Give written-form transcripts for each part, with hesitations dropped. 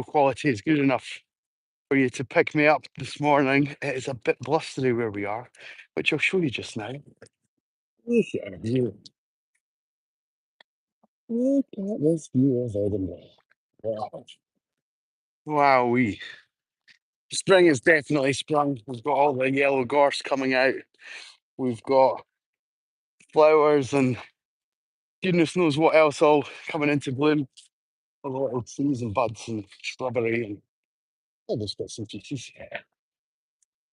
quality is good enough for you to pick me up this morning. It is a bit blustery where we are, which I'll show you just now. Look at you. Look at this view of Edinburgh. Wow. Wowee. Spring has definitely sprung. We've got all the yellow gorse coming out. We've got flowers and goodness knows what else all coming into bloom. A lot of trees and buds and shrubbery and all those bits and pieces. Yeah,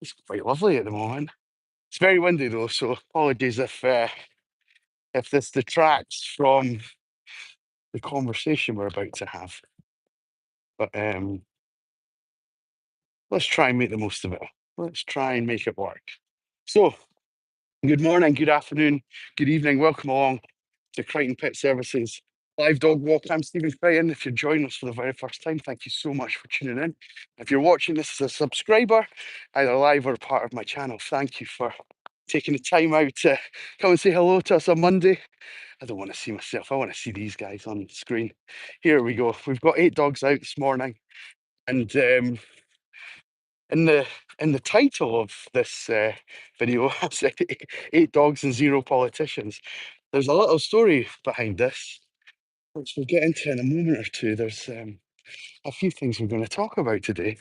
it's quite lovely at the moment. It's very windy though, so apologies if this detracts from the conversation we're about to have. But let's try and make the most of it. Let's try and make it work. So, good morning, good afternoon, good evening. Welcome along to Crighton Pet Services live dog walk. I'm Stephen Crichton. If you're joining us for the very first time, thank you so much for tuning in. If you're watching this as a subscriber, either live or part of my channel, thank you for taking the time out to come and say hello to us on Monday. I don't want to see myself. I want to see these guys on the screen. Here we go. We've got 8 dogs out this morning, and in the title of this video, I said 8 dogs and 0 politicians. There's a little story behind this, which we'll get into in a moment or two. There's a few things we're going to talk about today,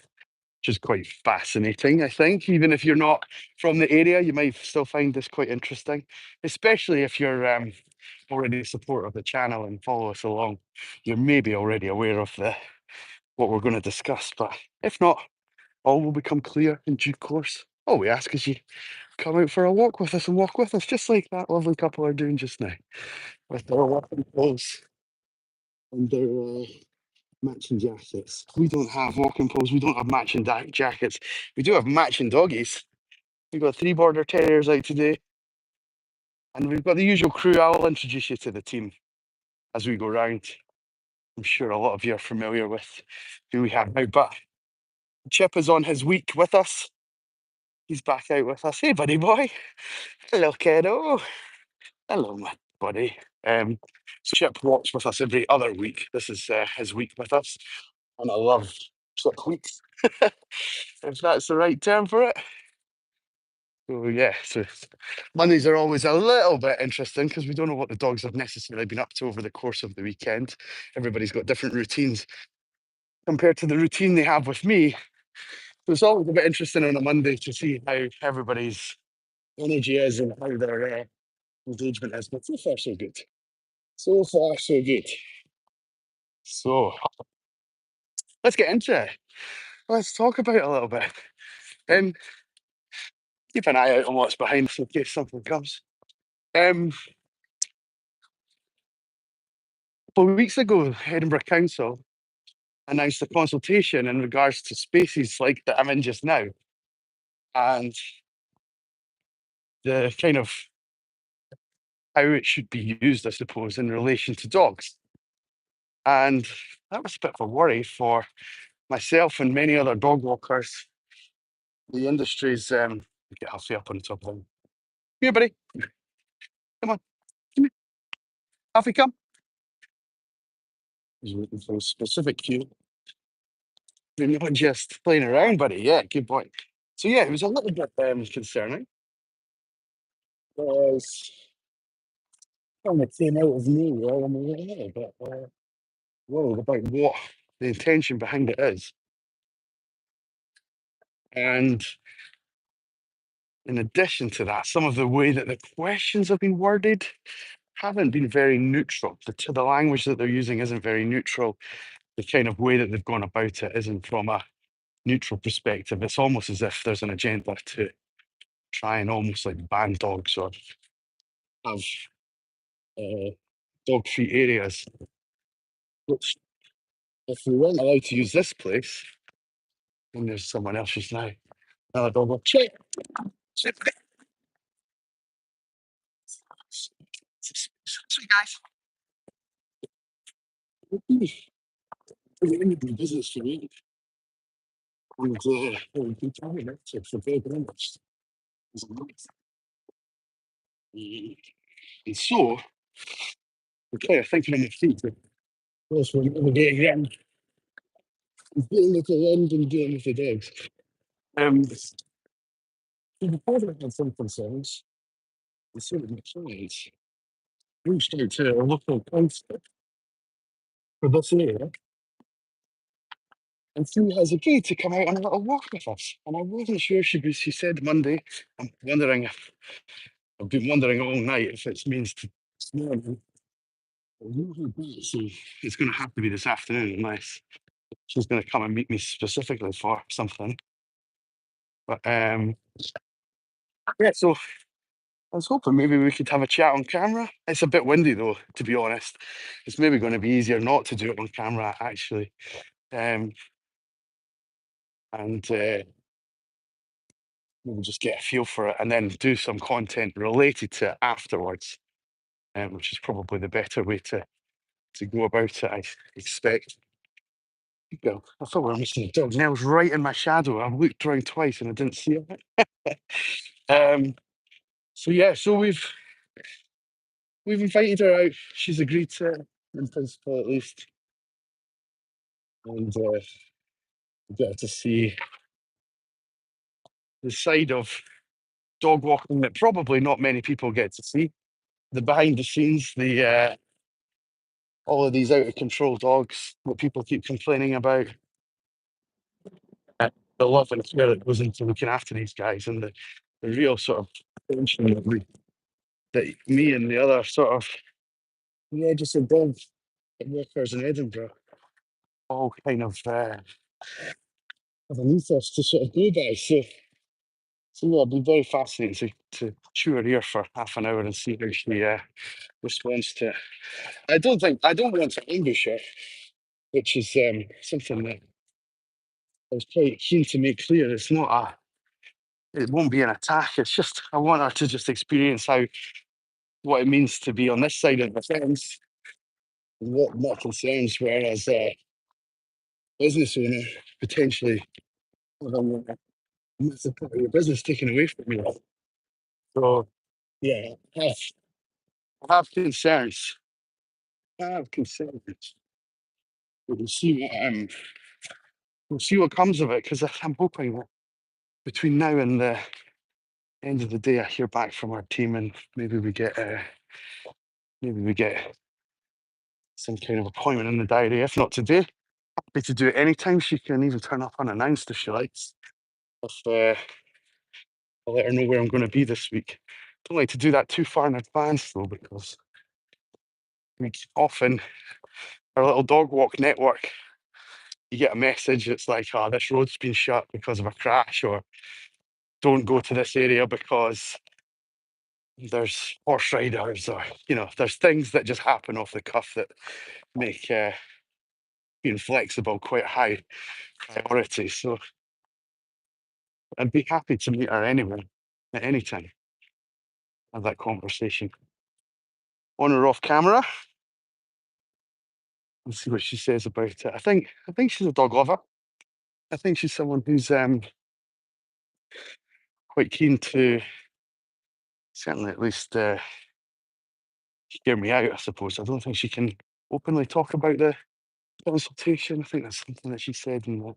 which is quite fascinating, I think. Even if you're not from the area, you might still find this quite interesting, especially if you're already a supporter of the channel and follow us along. You're maybe already aware of what we're going to discuss, but if not, all will become clear in due course. All we ask is you come out for a walk with us and walk with us, just like that lovely couple are doing just now, with their walking poles and their matching jackets. We don't have walking poles, we don't have matching jackets. We do have matching doggies. We've got 3 border terriers out today, and we've got the usual crew. I'll introduce you to the team as we go round. I'm sure a lot of you are familiar with who we have now, but Chip is on his week with us. He's back out with us. Hey, buddy boy. Hello, kiddo. Hello, my buddy. So Chip walks with us every other week. This is his week with us, and I love Chip weeks, if that's the right term for it. So yeah, so Mondays are always a little bit interesting because we don't know what the dogs have necessarily been up to over the course of the weekend. Everybody's got different routines compared to the routine they have with me. So it's always a bit interesting on a Monday to see how everybody's energy is and how their engagement is. But so far, so good. So far, so good. So let's get into it. Let's talk about it a little bit. Um, keep an eye out on what's behind us in case something comes. A couple of weeks ago, Edinburgh Council announced a consultation in regards to spaces like that I'm in just now, and the kind of how it should be used, I suppose, in relation to dogs. And that was a bit of a worry for myself and many other dog walkers. The industry's get Huffy up on the top of them. Here, buddy. Come on. Come here. Huffy, come. He's waiting for a specific cue. You're not just playing around, buddy. Yeah, good boy. So yeah, it was a little bit concerning. Because kind of came out of nowhere and we were a little bit worried about what the intention behind it is. And in addition to that, some of the way that the questions have been worded haven't been very neutral. The language that they're using isn't very neutral. The kind of way that they've gone about it isn't from a neutral perspective. It's almost as if there's an agenda to try and almost like ban dogs or have dog-free areas. Which, if we weren't allowed to use this place, then there's someone else just now. Another dog will check. Sweet guys. We're in the business for me. And we keep telling it for big numbers. And so, we're kind of thinking on the feet. Of course, we're getting in. dealing with the wind and dealing with the dogs. Before I had some concerns, the sort of my clients reached out to a local council for this area, and she has agreed to come out on a little walk with us. And I wasn't sure she said Monday. I'm wondering if I've been wondering all night if it means to this morning. So it's going to have to be this afternoon unless she's going to come and meet me specifically for something. But yeah, so I was hoping maybe we could have a chat on camera. It's a bit windy though, to be honest. It's maybe going to be easier not to do it on camera actually, and maybe just get a feel for it and then do some content related to it afterwards, which is probably the better way to go about it. I expect. Go. I thought we were missing a dog. Nell's right in my shadow. I've looked around twice and I didn't see it. So yeah, so we've invited her out. She's agreed to it, in principle at least, and we get to see the side of dog walking that probably not many people get to see. The behind the scenes, the all of these out of control dogs that people keep complaining about. The love and care that goes into looking after these guys, and the real sort of attention that me and the other sort of registered dog workers in Edinburgh all kind of have an ethos to sort of go by. So yeah, it'd be very fascinating to chew her ear for half an hour and see how she responds to it. I don't want to ambush her, which is something that I was quite keen to make clear. It won't be an attack. It's just I want her to just experience what it means to be on this side of the fence, and what my concerns were as a business owner, potentially having a massive part of your business taken away from you. So yeah, I have concerns. I have concerns. We'll see we'll see what comes of it, because I'm hoping that between now and the end of the day, I hear back from our team, and maybe we get some kind of appointment in the diary. If not today, happy to do it anytime. She can even turn up unannounced if she likes. If I'll let her know where I'm going to be this week. Don't like to do that too far in advance though, because we often our little dog walk network, you get a message. It's like, oh, this road's been shut because of a crash, or don't go to this area because there's horse riders, or there's things that just happen off the cuff that make being flexible quite high priority. So I'd be happy to meet her anywhere at any time, have that conversation on or off camera, and see what she says about it. I think she's a dog lover. I think she's someone who's quite keen to certainly at least hear me out, I suppose. I don't think she can openly talk about the consultation. I think that's something that she said in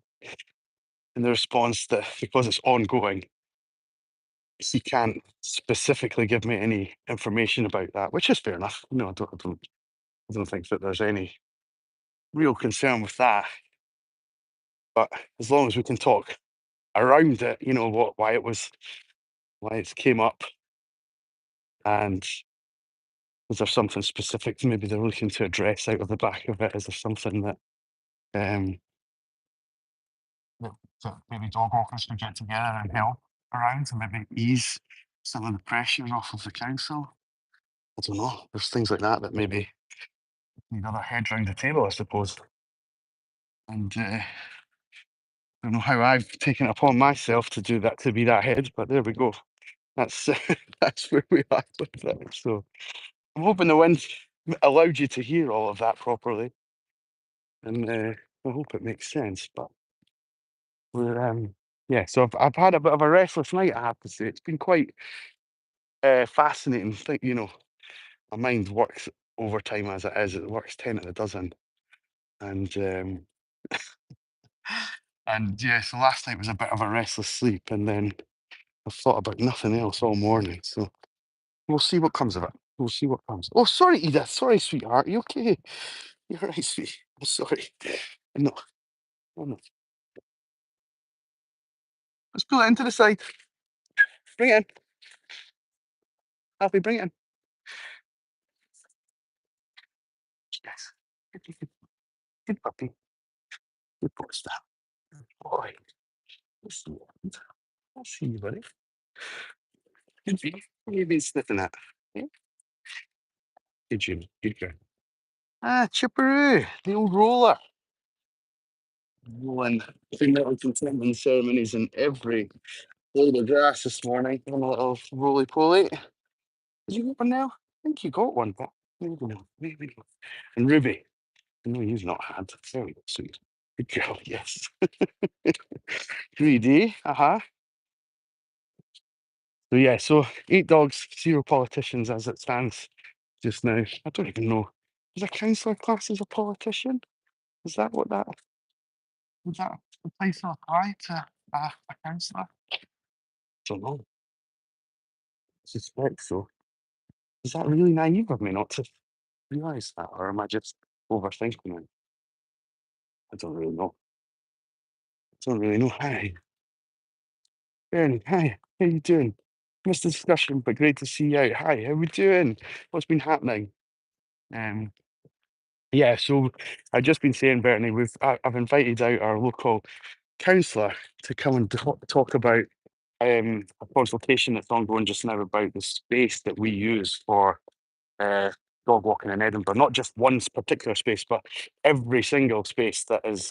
the response, that because it's ongoing, she can't specifically give me any information about that, which is fair enough. I don't think that there's any real concern with that. But as long as we can talk around it, why it came up, and is there something specific maybe they're looking to address out of the back of it? Is there something um, that maybe dog walkers could get together and help around to maybe ease some of the pressure off of the council? I don't know. There's things like that maybe need other heads round the table, I suppose. And I don't know how I've taken it upon myself to do that, to be that head, but there we go. That's that's where we are with it. So I'm hoping the wind allowed you to hear all of that properly, and I hope it makes sense. But we're yeah. So I've had a bit of a restless night, I have to say. It's been quite fascinating. My mind works overtime as it is. It works 10 at a dozen, and And yeah, so last night was a bit of a restless sleep, and then I've thought about nothing else all morning. So we'll see what comes of it. We'll see what comes. Oh, sorry, Edith. Sorry, sweetheart. You okay? You're right, sweet. I'm sorry. No, no, no. Let's pull it into the side. Bring it in. Happy, bring it in. Yes. Good, good puppy. Good boy, stuff. Boy. Let's see you. Let's see you, buddy. Good bee. What have you been sniffing at? Yeah? Good Jimmy. Good girl. Ah, Chipperoo, the old roller. Rolling female contentment ceremonies in every blade of grass this morning. On a little roly poly. Did you get one now? I think you got one, but maybe not. Maybe not. And Ruby. No, you've not had. Very sweet. Good girl, yes. Greedy. Uh-huh. So yeah, so 8 dogs, 0 politicians as it stands just now. I don't even know. Is a councillor class as a politician? Is that what that would that the place apply to a councillor? Don't know. I suspect so. Is that really naive of me not to realise that, or am I just overthinking it? I don't really know. I don't really know. Hi, Bernie. Hi, how you doing? Missed the discussion, but great to see you out. Hi, how we doing? What's been happening? Um, yeah, so I've just been saying, Bernie, I've invited out our local councillor to come and talk about a consultation that's ongoing just now about the space that we use for uh, dog walking in Edinburgh. Not just one particular space, but every single space that is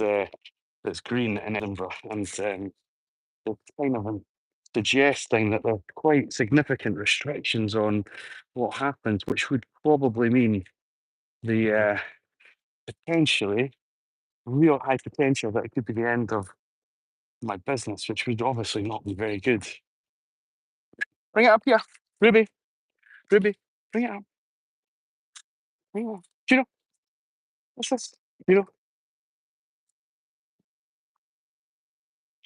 that's green in Edinburgh. And they're kind of suggesting that there are quite significant restrictions on what happens, which would probably mean the potentially real high potential that it could be the end of my business, which would obviously not be very good. Bring it up here, Ruby. Ruby, bring it up. Bring it up. Juno, what's this? Juno,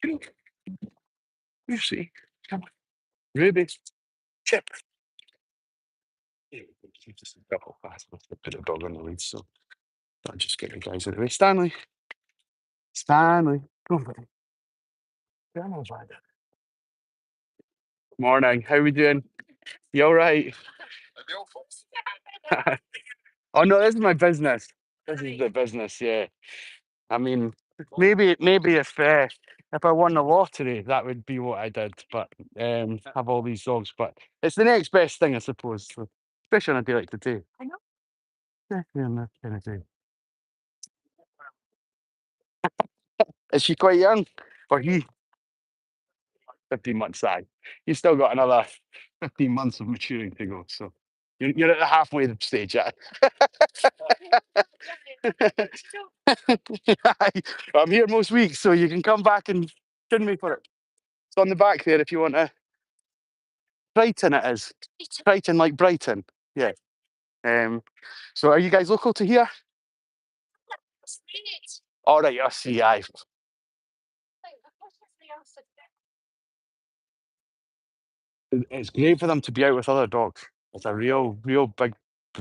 Juno, you see. Come on. Ruby, Chip. Yeah, keep this a couple fast with the put a dog on the lead, so I'll just get the guys out of the way. Stanley, Stanley, come on, buddy. Stanley's right there. Morning, how we doing? You all right? Oh no, this is my business. This is the business, yeah. I mean, maybe if I won the lottery, that would be what I did. But have all these dogs. But it's the next best thing, I suppose. So, especially on a day like today. I know. Especially on that kind of day. Is she quite young? Or he 15 months side. You still got another 15 months of maturing to go. So you're at the halfway stage, yeah. I'm here most weeks, so you can come back and tune me for it. It's on the back there if you want to. Brighton it is. Brighton like Brighton. Yeah. Um, so are you guys local to here? All right, I see. Aye. It's great for them to be out with other dogs. It's a real big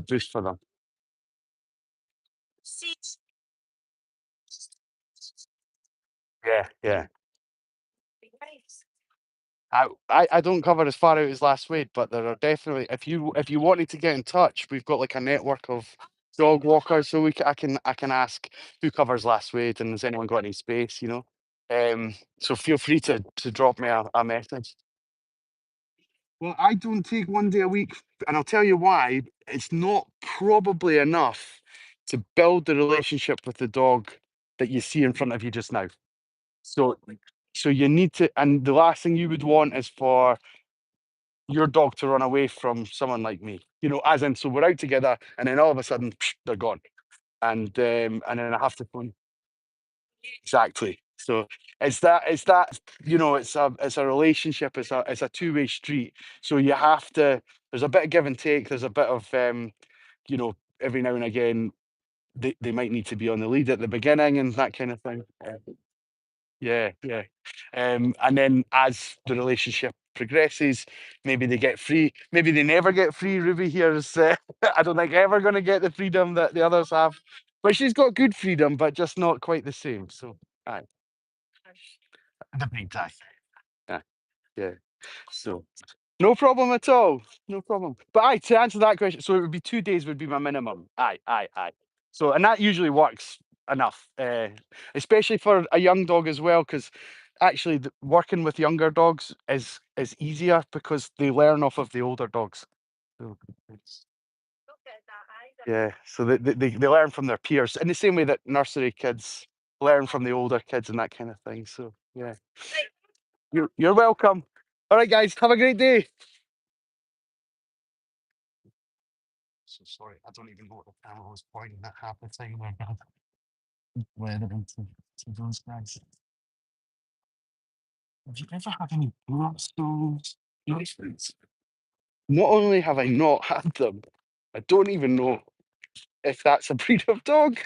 boost for them. Yeah, yeah. I don't cover as far out as last week, but there are definitely if you wanted to get in touch, we've got like a network of dog walkers, so I can ask who covers last week and has anyone got any space, you know. So feel free to drop me a message. Well, I don't take 1 day a week, and I'll tell you why. It's not probably enough to build the relationship with the dog that you see in front of you just now. So, so you need to, and the last thing you would want is for your dog to run away from someone like me. You know, as in, so we're out together, and then all of a sudden they're gone, and then I have to phone. Exactly. So it's that it's a relationship. It's a two-way street. So you have to. There's a bit of give and take. There's a bit of every now and again they might need to be on the lead at the beginning and that kind of thing. Yeah, yeah. And then as the relationship progresses, maybe they get free, maybe they never get free. Ruby here is, I don't think ever going to get the freedom that the others have. But she's got good freedom, but just not quite the same. So, aye. The big tie. Yeah, yeah. So, no problem at all. No problem. But aye, to answer that question, so it would be 2 days would be my minimum. Aye, aye, aye. So, and that usually works enough, especially for a young dog as well, because actually working with younger dogs is easier because they learn off of the older dogs. So yeah, so they learn from their peers in the same way that nursery kids learn from the older kids and that kind of thing. So yeah, you're welcome. All right, guys, have a great day. So sorry, I don't even know what the camera was pointing at half the time. Weather to those guys. Have you ever had any Brussels nonsense? Not only have I not had them, I don't even know if that's a breed of dog.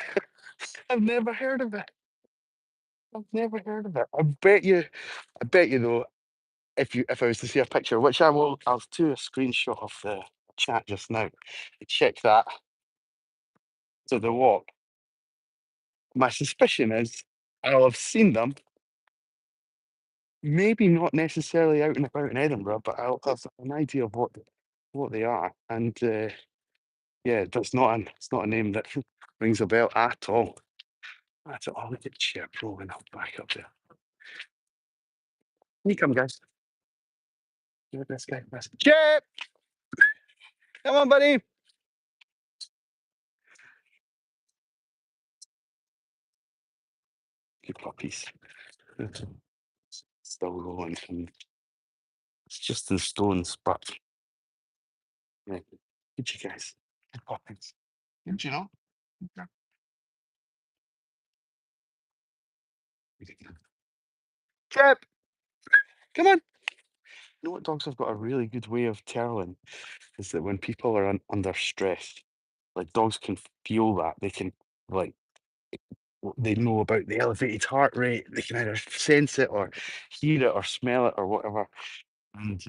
I've never heard of it. I've never heard of it. I bet you though, if I was to see a picture, which I'll do a screenshot of the chat just now. Check that to the walk. My suspicion is I'll have seen them, maybe not necessarily out and about in Edinburgh, but I'll have an idea of what they are. And yeah, it's not a name that rings a bell at all. That's all. Look at Chip rolling up back up there. Here you come, guys. Look at this guy. Chip, come on, buddy. Good puppies. Still rolling. And it's just in stones, but yeah, good you guys. Good puppies. Didn't you know? Okay. Chip, come on. You know what dogs have got a really good way of telling is that when people are under stress, like dogs can feel that. They can like they know about the elevated heart rate. They can either sense it or hear it or smell it or whatever. And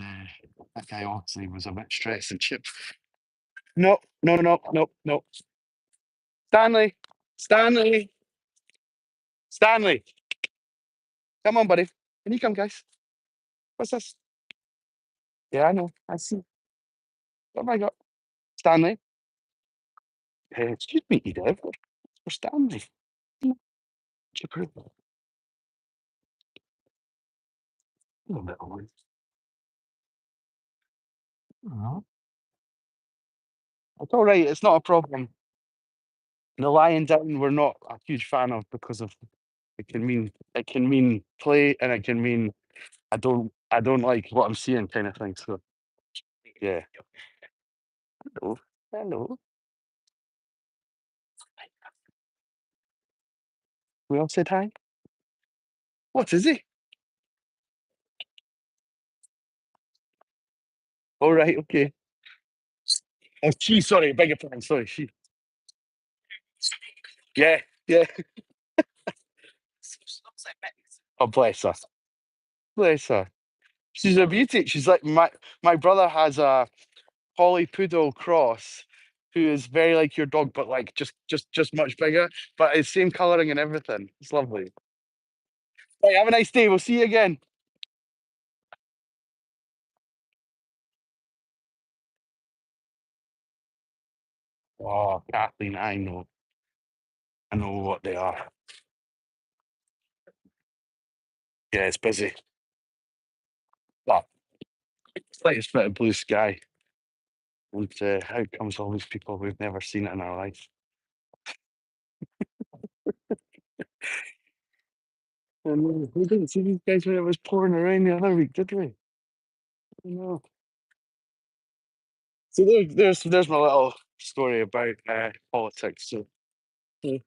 that guy obviously was a bit stressed and Chip. No, no, no, no, no. Stanley, Stanley, Stanley. Come on, buddy. Can you come, guys? What's this? Yeah, I know. I see. What have I got? Stanley. Excuse me, Edith. For Stanley. Mm, Chipper. Little bit on. Oh, it's all right. It's not a problem. The lying down, we're not a huge fan of because of it can mean play and it can mean I don't like what I'm seeing kind of thing. So yeah. Hello. Hello. We all said hi. What is he? All right, okay. Oh, she. Sorry, beg your pardon. Sorry, she. Yeah, yeah. Oh, bless her. Bless her. She's a beauty. She's like my brother has a Holly Poodle cross, who is very like your dog, but like just much bigger, but it's same colouring and everything. It's lovely. Right, have a nice day. We'll see you again. Oh, Kathleen, I know. I know what they are. Yeah, it's busy. But slightest bit of blue sky. And out comes all these people we've never seen it in our life. And we didn't see these guys when it was pouring around the other week, did we? No. So there's my little story about politics. So the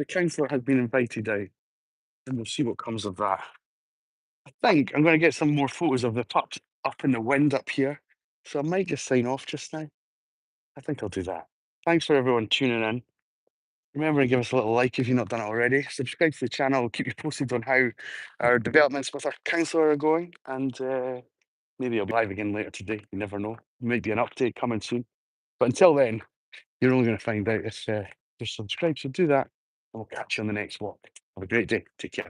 councillor has been invited out, and we'll see what comes of that. I think I'm going to get some more photos of the pups up in the wind up here. So I might just sign off just now. I think I'll do that. Thanks for everyone tuning in. Remember to give us a little like if you've not done it already. Subscribe to the channel. We'll keep you posted on how our developments with our counsellor are going. And maybe I'll be live again later today. You never know. Might be an update coming soon. But until then, you're only going to find out if you're subscribed. So do that, and we'll catch you on the next walk. Have a great day. Take care.